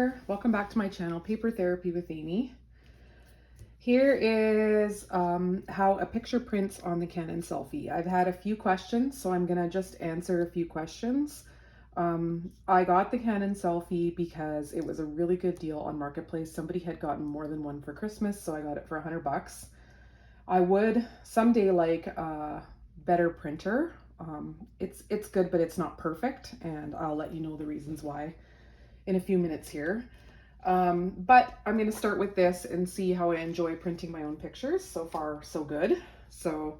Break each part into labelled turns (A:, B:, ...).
A: there, welcome back to my channel, Paper Therapy with Amy. Here is how a picture prints on the Canon Selphy. I've had a few questions, so I'm gonna just answer a few questions. I got the Canon Selphy because it was a really good deal on Marketplace. Somebody had gotten more than one for Christmas, so I got it for $100. I would someday like a better printer. It's good, but it's not perfect, and I'll let you know the reasons why in a few minutes here. But I'm going to start with this and see how I enjoy printing my own pictures. So far, so good. So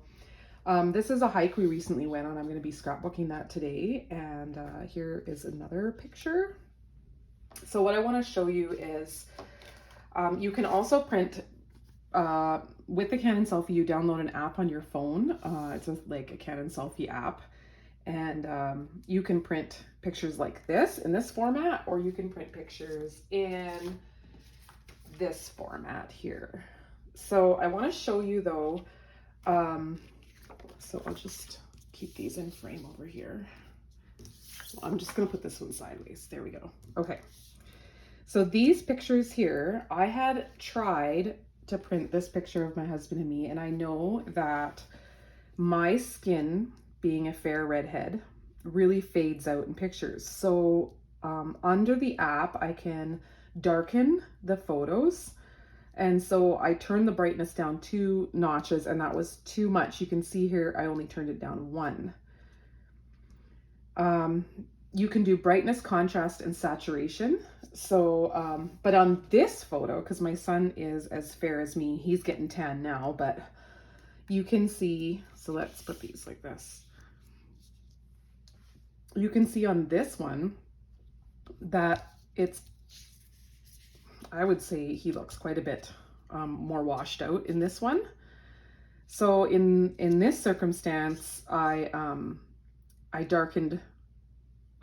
A: this is a hike we recently went on. I'm going to be scrapbooking that today. And here is another picture. So what I want to show you is you can also print with the Canon Selphy. You download an app on your phone. It's like a Canon Selphy app. And you can print pictures like this in this format, or you can print pictures in this format here. So I want to show you though, so I'll just keep these in frame over here. So I'm just going to put this one sideways. There we go. Okay. So these pictures here, I had tried to print this picture of my husband and me, and I know that my skin, being a fair redhead, really fades out in pictures. So under the app, I can darken the photos. And so I turned the brightness down 2 notches, and that was too much. You can see here, I only turned it down 1. You can do brightness, contrast, and saturation. So, but on this photo, because my son is as fair as me, he's getting tan now, but you can see, so let's put these like this. You can see on this one that it's, I would say he looks quite a bit more washed out in this one. So in this circumstance, I darkened,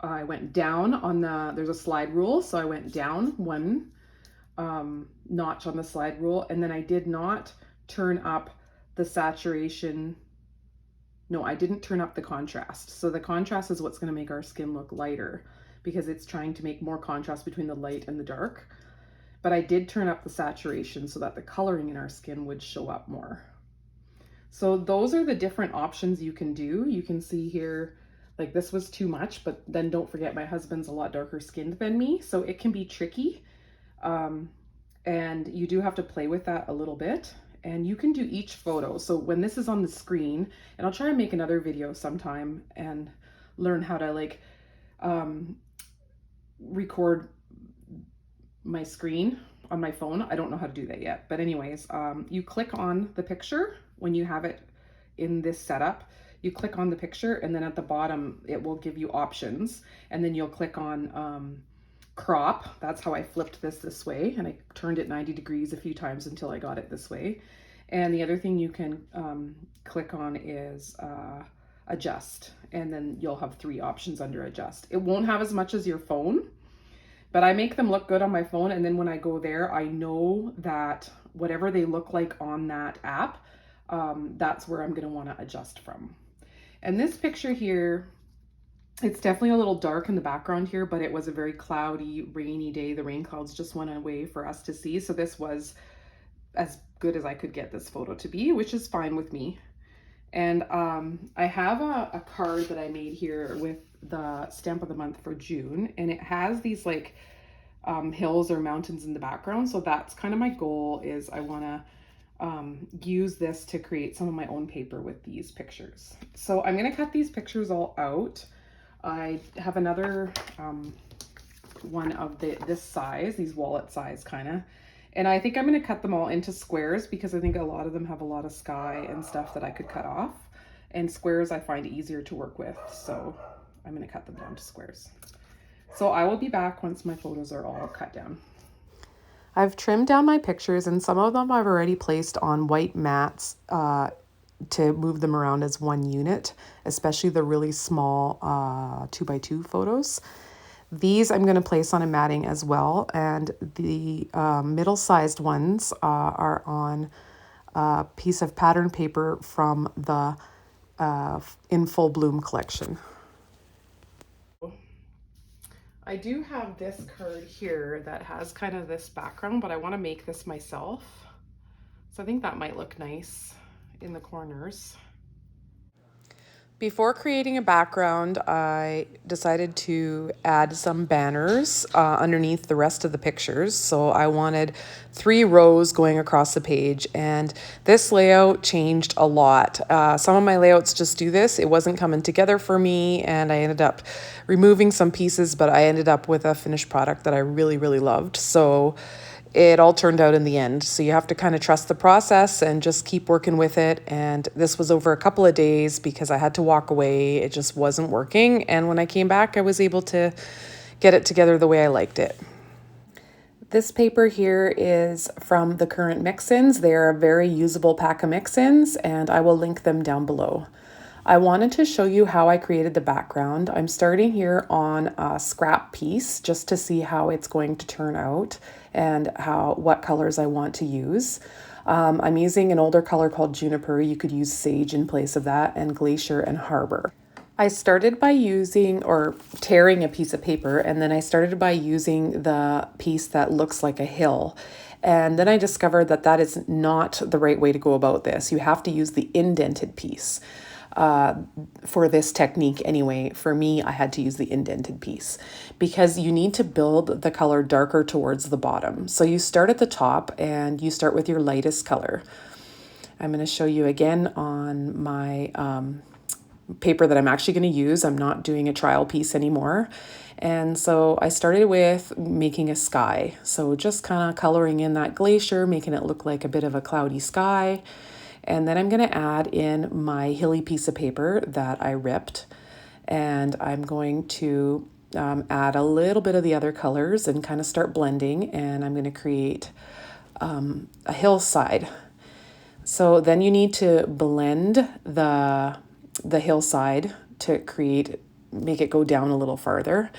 A: I went down on there's a slide rule. So I went down 1 notch on the slide rule, and then I did not turn up the saturation. No, I didn't turn up the contrast. So the contrast is what's going to make our skin look lighter, because it's trying to make more contrast between the light and the dark. But I did turn up the saturation so that the coloring in our skin would show up more. So those are the different options you can do. You can see here, like this was too much, but then don't forget my husband's a lot darker skinned than me, so it can be tricky. And you do have to play with that a little bit. And you can do each photo. So when this is on the screen, and I'll try and make another video sometime and learn how to like record my screen on my phone. I don't know how to do that yet. But anyways, you click on the picture when you have it in this setup. You click on the picture, and then at the bottom, it will give you options. And then you'll click on crop. That's how I flipped this way, and I turned it 90 degrees a few times until I got it this way. And the other thing you can click on is adjust, and then you'll have 3 options under adjust. It won't have as much as your phone, but I make them look good on my phone, and then when I go there, I know that whatever they look like on that app, that's where I'm going to want to adjust from. And this picture here, it's definitely a little dark in the background here, but it was a very cloudy, rainy day. The rain clouds just went away for us to see. So this was as good as I could get this photo to be, which is fine with me. And I have a card that I made here with the stamp of the month for June, and it has these like hills or mountains in the background. So that's kind of my goal, is I want to use this to create some of my own paper with these pictures. So I'm going to cut these pictures all out. I have another one of this size, these wallet size kind of, and I think I'm going to cut them all into squares, because I think a lot of them have a lot of sky and stuff that I could cut off, and squares I find easier to work with, so I'm going to cut them down to squares. So I will be back once my photos are all cut down. I've trimmed down my pictures, and some of them I've already placed on white mats to move them around as one unit, especially the really small 2x2 photos. These I'm going to place on a matting as well, and the middle-sized ones are on a piece of pattern paper from the In Full Bloom collection. I do have this card here that has kind of this background, but I want to make this myself. So I think that might look nice in the corners. Before creating a background, I decided to add some banners underneath the rest of the pictures. So I wanted 3 rows going across the page, and this layout changed a lot. Some of my layouts just do this. It wasn't coming together for me, and I ended up removing some pieces, but I ended up with a finished product that I really, really loved. So it all turned out in the end. So you have to kind of trust the process and just keep working with it. And this was over a couple of days because I had to walk away. It just wasn't working. And when I came back, I was able to get it together the way I liked it. This paper here is from the current mix-ins. They're a very usable pack of mix-ins, and I will link them down below. I wanted to show you how I created the background. I'm starting here on a scrap piece just to see how it's going to turn out and what colors I want to use. I'm using an older color called Juniper. You could use Sage in place of that, and Glacier and Harbor. I started by using or tearing a piece of paper, and then I started by using the piece that looks like a hill. And then I discovered that that is not the right way to go about this. You have to use the indented piece. For this technique anyway, for me, I had to use the indented piece because you need to build the color darker towards the bottom. So you start at the top and you start with your lightest color. I'm going to show you again on my paper that I'm actually going to use. I'm not doing a trial piece anymore. And so I started with making a sky. So just kind of coloring in that glacier, making it look like a bit of a cloudy sky. And then I'm going to add in my hilly piece of paper that I ripped. And I'm going to add a little bit of the other colors and kind of start blending. And I'm going to create a hillside. So then you need to blend the hillside to make it go down a little farther.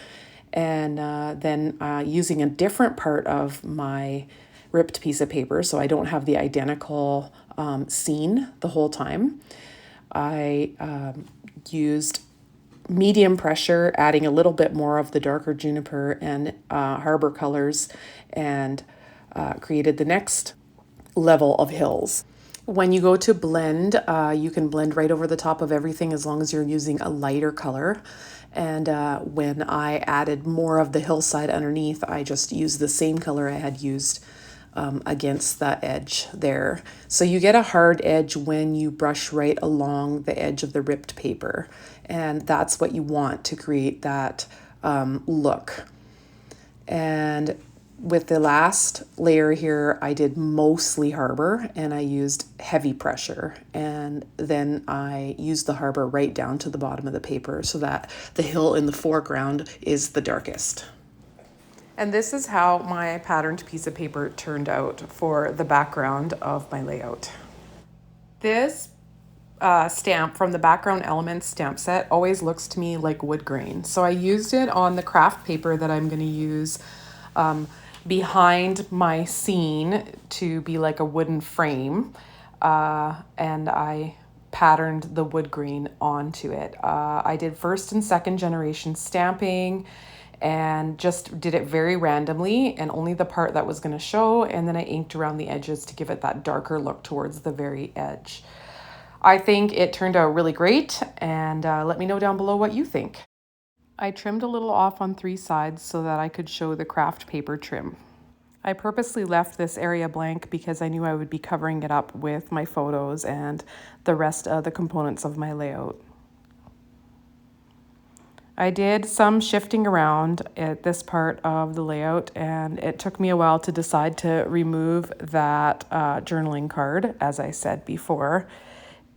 A: And then using a different part of my ripped piece of paper, so I don't have the identical scene the whole time, I used medium pressure, adding a little bit more of the darker Juniper and Harbor colors, and created the next level of hills. When you go to blend, you can blend right over the top of everything as long as you're using a lighter color. And when I added more of the hillside underneath, I just used the same color I had used against the edge there. So you get a hard edge when you brush right along the edge of the ripped paper. And that's what you want to create that look. And with the last layer here, I did mostly Harbor and I used heavy pressure. And then I used the Harbor right down to the bottom of the paper so that the hill in the foreground is the darkest. And this is how my patterned piece of paper turned out for the background of my layout. This stamp from the Background Elements stamp set always looks to me like wood grain. So I used it on the craft paper that I'm going to use behind my scene to be like a wooden frame, and I patterned the wood grain onto it. I did first and second generation stamping and just did it very randomly, and only the part that was going to show, and then I inked around the edges to give it that darker look towards the very edge. I think it turned out really great, and let me know down below what you think. I trimmed a little off on 3 sides so that I could show the craft paper trim. I purposely left this area blank because I knew I would be covering it up with my photos and the rest of the components of my layout. I did some shifting around at this part of the layout, and it took me a while to decide to remove that journaling card, as I said before.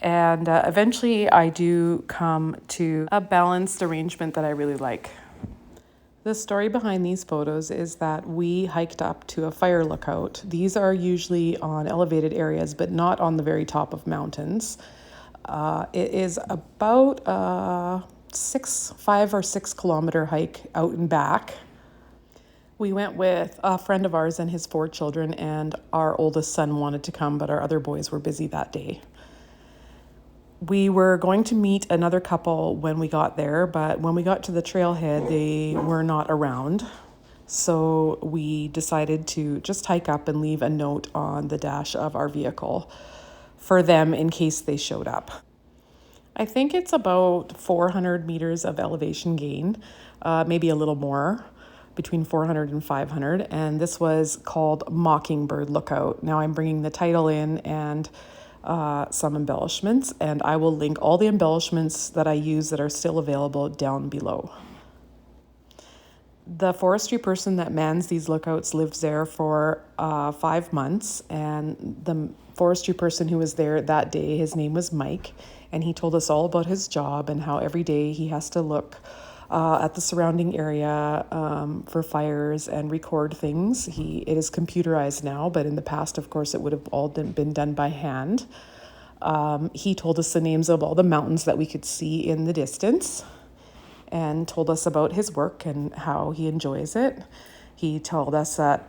A: And eventually I do come to a balanced arrangement that I really like. The story behind these photos is that we hiked up to a fire lookout. These are usually on elevated areas, but not on the very top of mountains. It is about a 5 or 6 kilometer hike out and back. We went with a friend of ours and his 4 children, and our oldest son wanted to come, but our other boys were busy that day. We were going to meet another couple when we got there, but when we got to the trailhead, they were not around. So we decided to just hike up and leave a note on the dash of our vehicle for them in case they showed up. I think it's about 400 meters of elevation gain, maybe a little more, between 400 and 500. And this was called Mockingbird Lookout. Now I'm bringing the title in and some embellishments, and I will link all the embellishments that I use that are still available down below. The forestry person that mans these lookouts lives there for 5 months, and the forestry person who was there that day, his name was Mike, and he told us all about his job and how every day he has to look at the surrounding area for fires and record things. It is computerized now, but in the past, of course, it would have all been done by hand. He told us the names of all the mountains that we could see in the distance and told us about his work and how he enjoys it. He told us that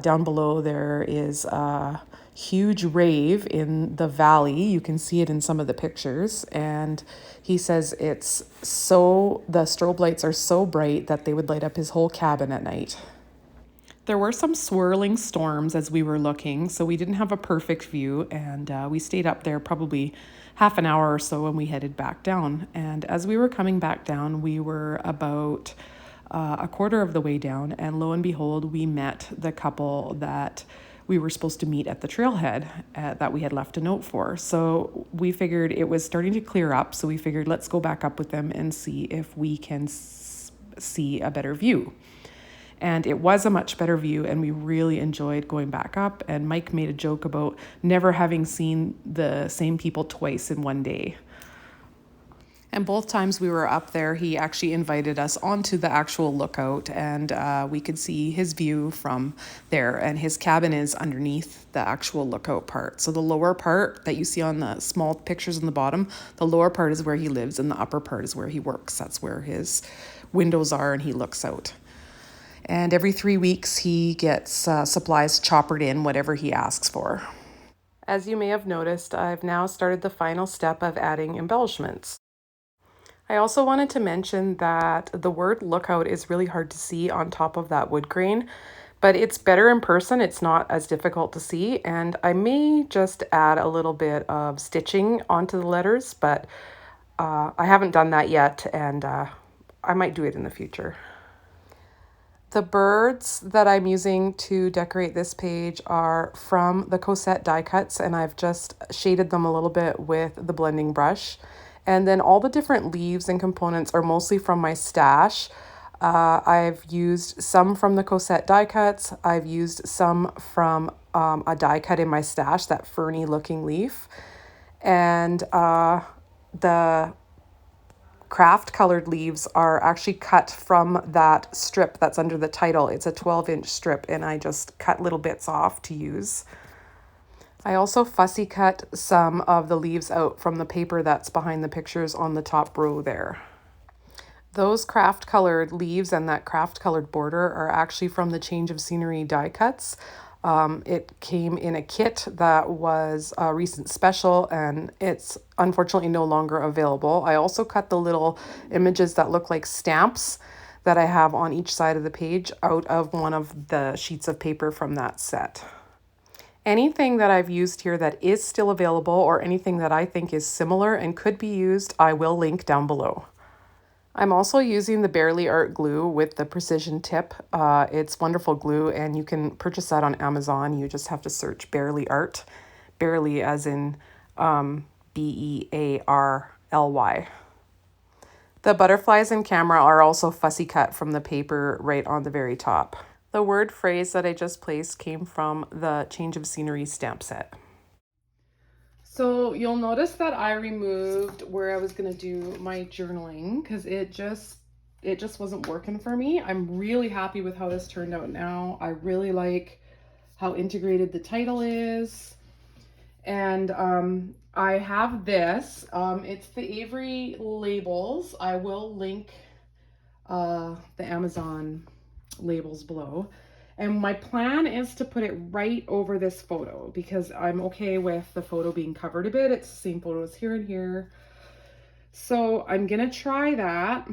A: down below there is a huge rave in the valley. You can see it in some of the pictures. And he says the strobe lights are so bright that they would light up his whole cabin at night. There were some swirling storms as we were looking, so we didn't have a perfect view, and we stayed up there probably half an hour or so when we headed back down. And as we were coming back down, we were about a quarter of the way down, and lo and behold, we met the couple that we were supposed to meet at the trailhead that we had left a note for. So we figured it was starting to clear up, so we figured let's go back up with them and see if we can see a better view. And it was a much better view, and we really enjoyed going back up. And Mike made a joke about never having seen the same people twice in one day. And both times we were up there, he actually invited us onto the actual lookout, and we could see his view from there. And his cabin is underneath the actual lookout part. So the lower part that you see on the small pictures on the bottom, the lower part is where he lives, and the upper part is where he works. That's where his windows are, and he looks out. And every 3 weeks, he gets supplies choppered in, whatever he asks for. As you may have noticed, I've now started the final step of adding embellishments. I also wanted to mention that the word lookout is really hard to see on top of that wood grain, but it's better in person. It's not as difficult to see, and I may just add a little bit of stitching onto the letters, but I haven't done that yet, and I might do it in the future. The birds that I'm using to decorate this page are from the Cosette die cuts, and I've just shaded them a little bit with the blending brush. And then all the different leaves and components are mostly from my stash. I've used some from the Cosette die cuts. I've used some from a die cut in my stash, that ferny looking leaf. And the craft colored leaves are actually cut from that strip that's under the title. It's a 12-inch strip, and I just cut little bits off to use. I also fussy cut some of the leaves out from the paper that's behind the pictures on the top row there. Those craft colored leaves and that craft colored border are actually from the Change of Scenery die cuts. It came in a kit that was a recent special, and it's unfortunately no longer available. I also cut the little images that look like stamps that I have on each side of the page out of one of the sheets of paper from that set. Anything that I've used here that is still available, or anything that I think is similar and could be used, I will link down below. I'm also using the Barely Art glue with the precision tip. It's wonderful glue, and you can purchase that on Amazon. You just have to search Barely Art, Barely as in Bearly. The butterflies in camera are also fussy cut from the paper right on the very top. The word phrase that I just placed came from the Change of Scenery stamp set. So you'll notice that I removed where I was going to do my journaling because it just wasn't working for me. I'm really happy with how this turned out now. I really like how integrated the title is. And I have this. It's the Avery labels. I will link the Amazon labels below. And my plan is to put it right over this photo because I'm okay with the photo being covered a bit. It's the same photos here and here. So I'm gonna try that.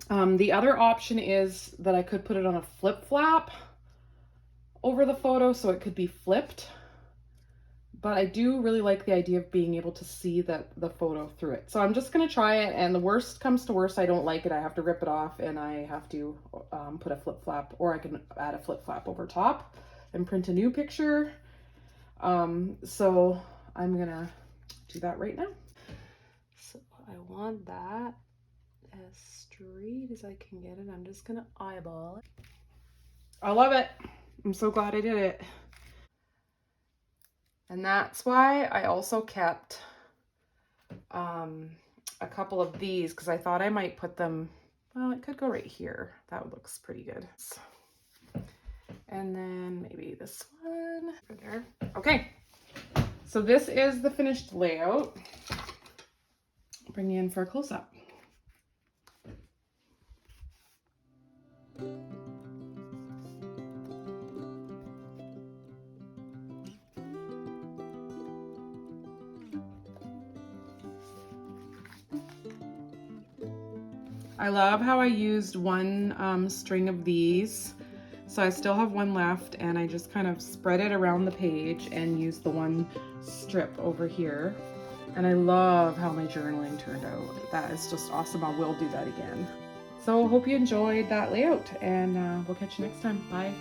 A: The other option is that I could put it on a flip flap over the photo so it could be flipped. But I do really like the idea of being able to see the photo through it. So I'm just gonna try it, and the worst comes to worst, I don't like it, I have to rip it off and I have to put a flip flap, or I can add a flip flap over top and print a new picture. So I'm gonna do that right now. So I want that as straight as I can get it. I'm just gonna eyeball it. I love it. I'm so glad I did it. And that's why I also kept a couple of these, because I thought I might put them, well, it could go right here. That looks pretty good. And then maybe this one there. Okay, so this is the finished layout. I'll bring you in for a close-up. I love how I used one string of these. So I still have one left, and I just kind of spread it around the page and used the one strip over here. And I love how my journaling turned out. That is just awesome. I will do that again. So hope you enjoyed that layout, and we'll catch you next time. Bye.